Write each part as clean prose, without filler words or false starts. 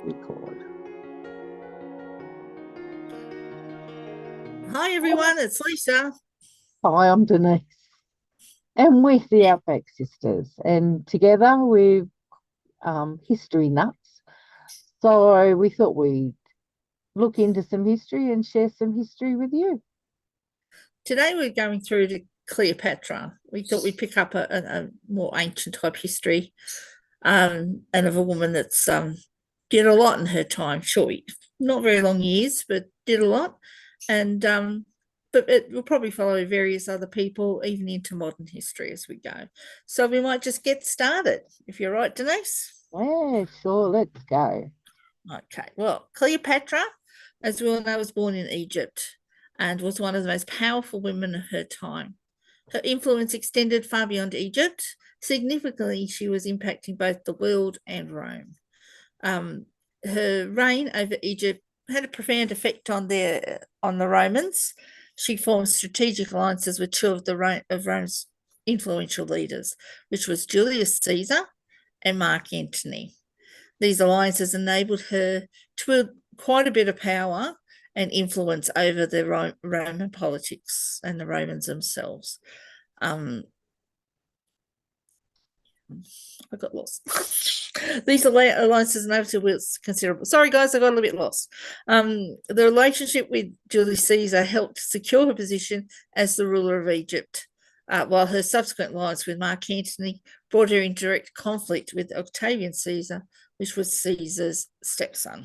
record. Hi everyone, it's Lisa. Hi, I'm Denise, and with the Outback Sisters, and together we're history nuts. So we thought we'd look into some history and share some history with you. Today we're going through to Cleopatra. We thought we'd pick up a more ancient type history, and of a woman that's did a lot in her time. Short, not very long years, but did a lot, and but it will probably follow various other people, even into modern history as we go. So we might just get started, if you're right, Denise. Yeah, sure, let's go. Okay, well, Cleopatra, as we all know, was born in Egypt and was one of the most powerful women of her time. Her influence extended far beyond Egypt. Significantly, she was impacting both the world and Rome. Um, Her reign over Egypt had a profound effect on the Romans. She formed strategic alliances with two of Rome's influential leaders, which was Julius Caesar and Mark Antony. These alliances enabled her to wield quite a bit of power and influence over the Roman politics and the Romans themselves. Um, I got lost. These alliances enabled to wield considerable. Sorry, guys, I got a little bit lost. The relationship with Julius Caesar helped secure her position as the ruler of Egypt, while her subsequent alliance with Mark Antony brought her in direct conflict with Octavian Caesar, which was Caesar's stepson.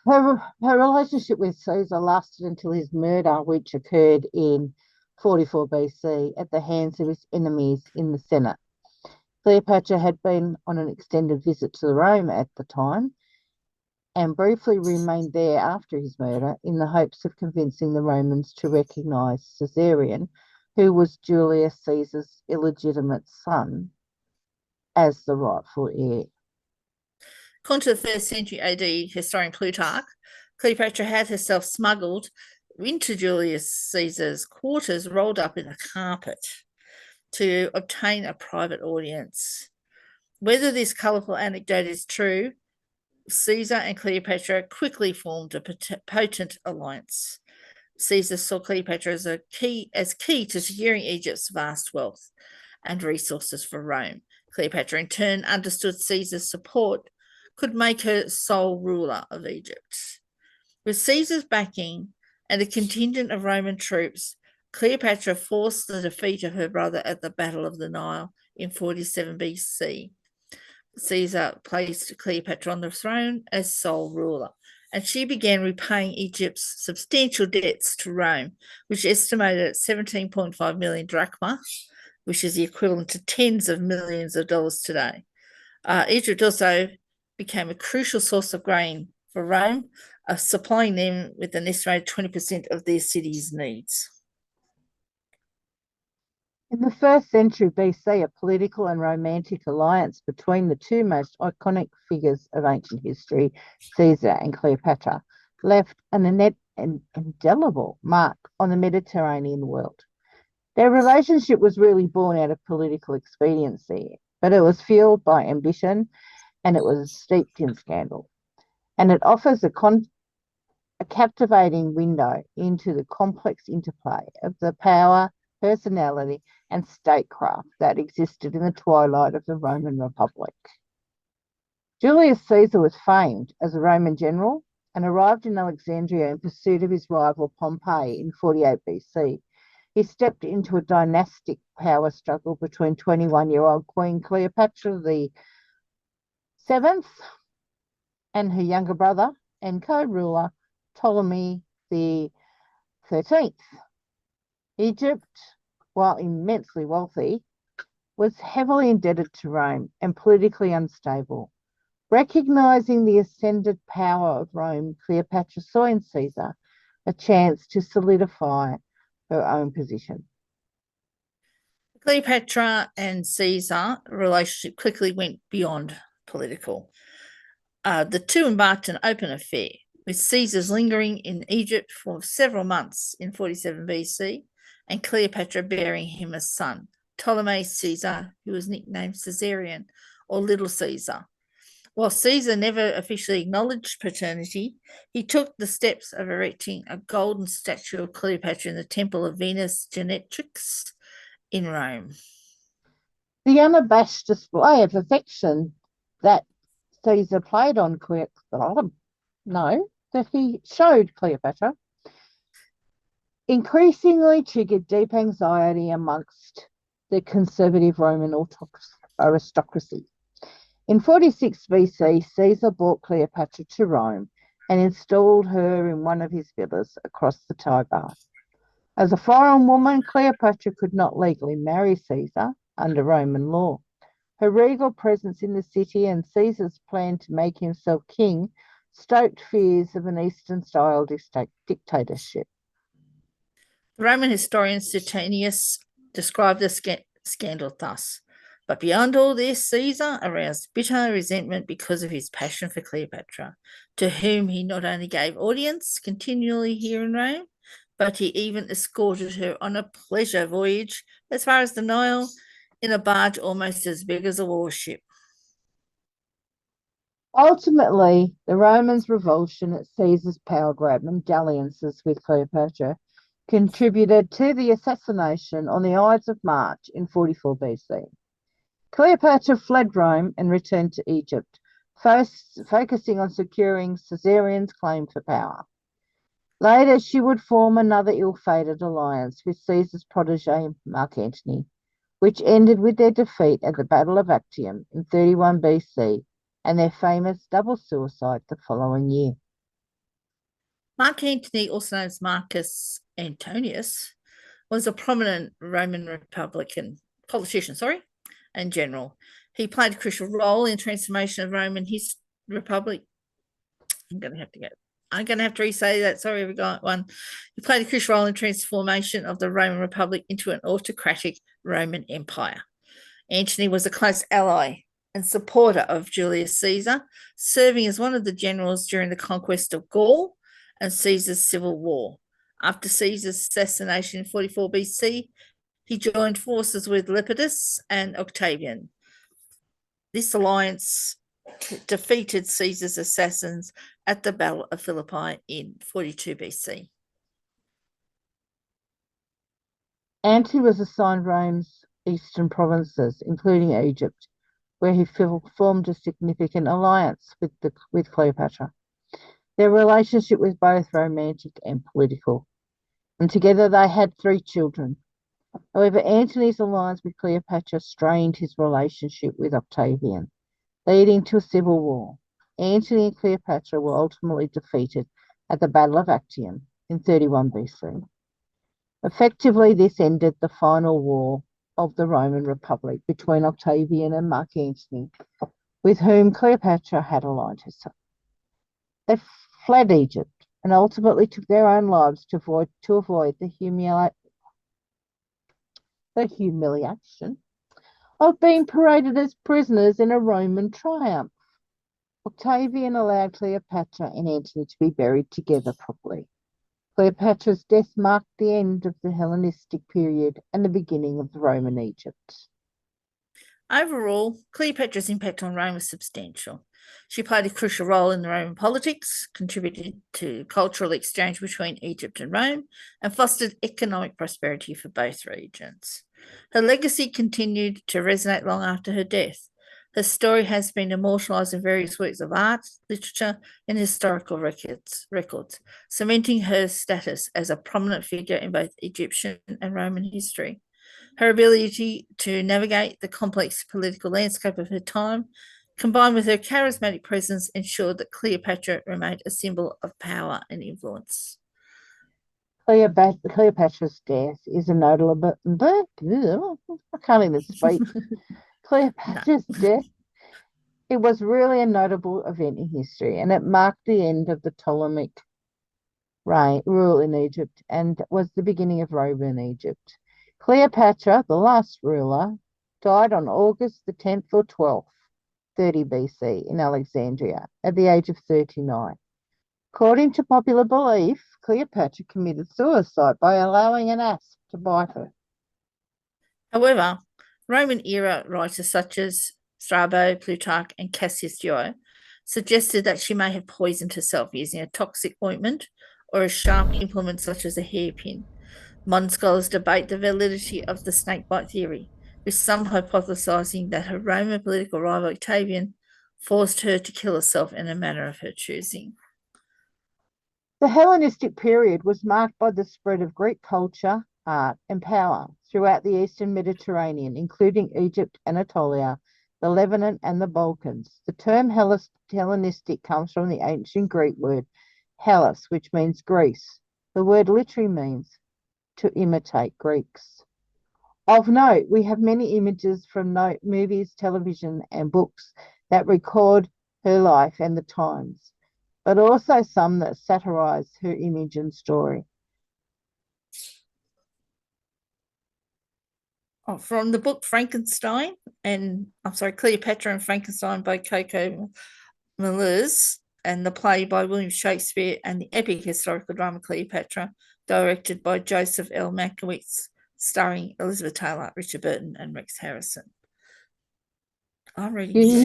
Her relationship with Caesar lasted until his murder, which occurred in 44 BC at the hands of his enemies in the Senate. Cleopatra had been on an extended visit to Rome at the time and briefly remained there after his murder in the hopes of convincing the Romans to recognise Caesarion, who was Julius Caesar's illegitimate son, as the rightful heir. According to the 1st century AD historian Plutarch, Cleopatra had herself smuggled into Julius Caesar's quarters, rolled up in a carpet, to obtain a private audience. Whether this colourful anecdote is true, Caesar and Cleopatra quickly formed a potent alliance. Caesar saw Cleopatra as key to securing Egypt's vast wealth and resources for Rome. Cleopatra, in turn, understood Caesar's support could make her sole ruler of Egypt. With Caesar's backing and a contingent of Roman troops, Cleopatra forced the defeat of her brother at the Battle of the Nile in 47 BC. Caesar placed Cleopatra on the throne as sole ruler, and she began repaying Egypt's substantial debts to Rome, which estimated at 17.5 million drachma, which is the equivalent to tens of millions of dollars today. Egypt also became a crucial source of grain for Rome, supplying them with an estimated 20% of their city's needs. In the 1st century BC, a political and romantic alliance between the two most iconic figures of ancient history, Caesar and Cleopatra, left an indelible mark on the Mediterranean world. Their relationship was really born out of political expediency, but it was fueled by ambition and it was steeped in scandal. And it offers a captivating window into the complex interplay of the power, personality, and statecraft that existed in the twilight of the Roman Republic. Julius Caesar was famed as a Roman general and arrived in Alexandria in pursuit of his rival Pompey in 48 BC. He stepped into a dynastic power struggle between 21-year-old Queen Cleopatra the Seventh and her younger brother and co-ruler Ptolemy the 13th. Egypt, while immensely wealthy, was heavily indebted to Rome and politically unstable. Recognizing the ascended power of Rome, Cleopatra saw in Caesar a chance to solidify her own position. Cleopatra and Caesar relationship quickly went beyond political. The two embarked an open affair, with Caesar's lingering in Egypt for several months in 47 BC, and Cleopatra bearing him a son, Ptolemy Caesar, who was nicknamed Caesarion or Little Caesar. While Caesar never officially acknowledged paternity, he took the steps of erecting a golden statue of Cleopatra in the Temple of Venus Genetrix in Rome. The unabashed display of affection that Caesar played on Cleopatra, that he showed Cleopatra, increasingly triggered deep anxiety amongst the conservative Roman aristocracy. In 46 BC, Caesar brought Cleopatra to Rome and installed her in one of his villas across the Tiber. As a foreign woman, Cleopatra could not legally marry Caesar under Roman law. Her regal presence in the city and Caesar's plan to make himself king stoked fears of an Eastern-style dictatorship. The Roman historian Suetonius described the scandal thus. But beyond all this, Caesar aroused bitter resentment because of his passion for Cleopatra, to whom he not only gave audience continually here in Rome, but he even escorted her on a pleasure voyage as far as the Nile in a barge almost as big as a warship. Ultimately, the Romans' revulsion at Caesar's power grab and dalliances with Cleopatra contributed to the assassination on the Ides of March in 44 BC. Cleopatra fled Rome and returned to Egypt, focusing on securing Caesarion's claim for power. Later, she would form another ill-fated alliance with Caesar's protege, Mark Antony, which ended with their defeat at the Battle of Actium in 31 BC and their famous double suicide the following year. Mark Antony, also known as Marcus Antonius, was a prominent Roman Republican politician, and general. He played a crucial role in the transformation of Roman Republic. I'm going to have to re-say that. Sorry, everyone. He played a crucial role in the transformation of the Roman Republic into an autocratic Roman Empire. Antony was a close ally and supporter of Julius Caesar, serving as one of the generals during the conquest of Gaul and Caesar's civil war. After Caesar's assassination in 44 BC, he joined forces with Lepidus and Octavian. This alliance defeated Caesar's assassins at the Battle of Philippi in 42 BC. Antony was assigned Rome's eastern provinces, including Egypt, where he formed a significant alliance with Cleopatra. Their relationship was both romantic and political, and together they had 3 children. However, Antony's alliance with Cleopatra strained his relationship with Octavian, leading to a civil war. Antony and Cleopatra were ultimately defeated at the Battle of Actium in 31 BC. Effectively, this ended the final war of the Roman Republic between Octavian and Mark Antony, with whom Cleopatra had aligned herself. They fled Egypt and ultimately took their own lives to avoid the humiliation of being paraded as prisoners in a Roman triumph. Octavian allowed Cleopatra and Antony to be buried together properly. Cleopatra's death marked the end of the Hellenistic period and the beginning of the Roman Egypt. Overall, Cleopatra's impact on Rome was substantial. She played a crucial role in the Roman politics, contributed to cultural exchange between Egypt and Rome, and fostered economic prosperity for both regions. Her legacy continued to resonate long after her death. Her story has been immortalised in various works of art, literature, and historical records, cementing her status as a prominent figure in both Egyptian and Roman history. Her ability to navigate the complex political landscape of her time, combined with her charismatic presence, ensured that Cleopatra remained a symbol of power and influence. Cleopatra's death is a notable, I can't even speak. Cleopatra's death, it was really a notable event in history, and it marked the end of the Ptolemaic rule in Egypt and was the beginning of Roman Egypt. Cleopatra, the last ruler, died on August the 10th or 12th, 30 BC in Alexandria at the age of 39. According to popular belief, Cleopatra committed suicide by allowing an asp to bite her. However, Roman era writers such as Strabo, Plutarch, and Cassius Dio, suggested that she may have poisoned herself using a toxic ointment or a sharp implement such as a hairpin. Modern scholars debate the validity of the snakebite theory, with some hypothesizing that her Roman political rival Octavian forced her to kill herself in a manner of her choosing. The Hellenistic period was marked by the spread of Greek culture, art, and power throughout the Eastern Mediterranean, including Egypt, Anatolia, the Lebanon, and the Balkans. The term Hellenistic comes from the ancient Greek word Hellas, which means Greece. The word literally means to imitate Greeks. Of note, we have many images from movies, television, and books that record her life and the times, but also some that satirize her image and story. From the book Frankenstein, Cleopatra and Frankenstein by Coco Meluz, and the play by William Shakespeare, and the epic historical drama Cleopatra, directed by Joseph L. Mankiewicz, starring Elizabeth Taylor, Richard Burton, and Rex Harrison. I'm reading.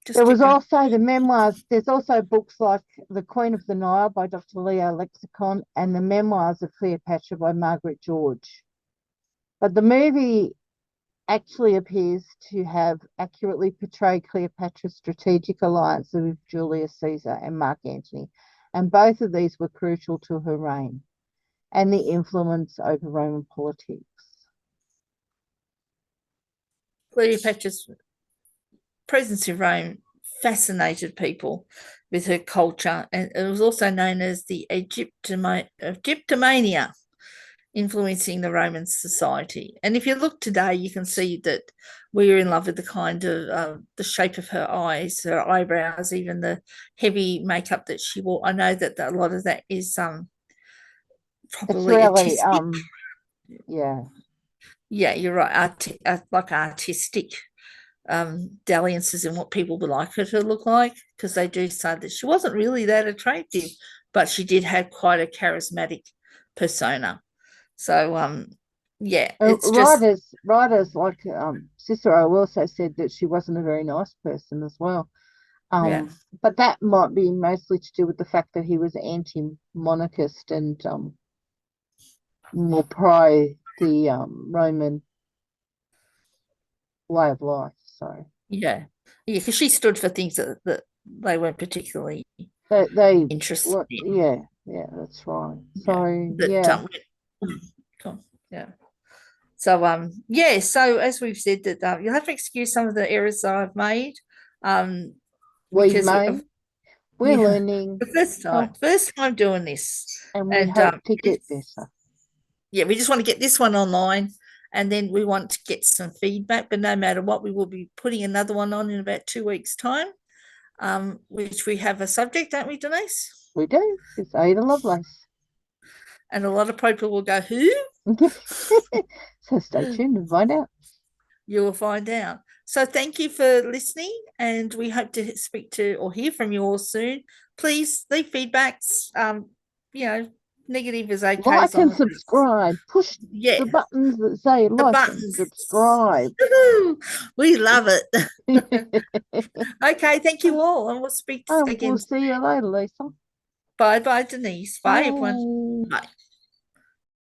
There was also the memoirs. There's also books like The Queen of the Nile by Dr. Leo Lexicon and The Memoirs of Cleopatra by Margaret George. But the movie actually appears to have accurately portrayed Cleopatra's strategic alliance with Julius Caesar and Mark Antony, and both of these were crucial to her reign and the influence over Roman politics. Cleopatra's presence in Rome fascinated people with her culture, and it was also known as the Egyptomania, influencing the Roman society. And if you look today, you can see that we are in love with the kind of the shape of her eyes, her eyebrows, even the heavy makeup that she wore. I know that a lot of that is probably really artistic. Yeah, you're right. Like artistic dalliances in what people would like her to look like, because they do say that she wasn't really that attractive, but she did have quite a charismatic persona. So it's writers like Cicero also said that she wasn't a very nice person as well. But that might be mostly to do with the fact that he was anti-monarchist and more pro the Roman way of life. So because she stood for things that they weren't particularly they interested in. Yeah, that's right. So So as we've said, that you'll have to excuse some of the errors that I've made. We're learning the first time doing this, and we hope to get better. Yeah, we just want to get this one online, and then we want to get some feedback. But no matter what, we will be putting another one on in about 2 weeks' time, which we have a subject, don't we, Denise? We do. It's Ada Lovelace. And a lot of people will go, who? So stay tuned and find out. You will find out. So thank you for listening, and we hope to speak to or hear from you all soon. Please leave feedbacks. Negative is okay. Like and subscribe. Push the buttons that say like and subscribe. We love it. Okay, thank you all, and we'll speak again. We'll see you later, Lisa. Bye, Denise. Bye, everyone. Bye.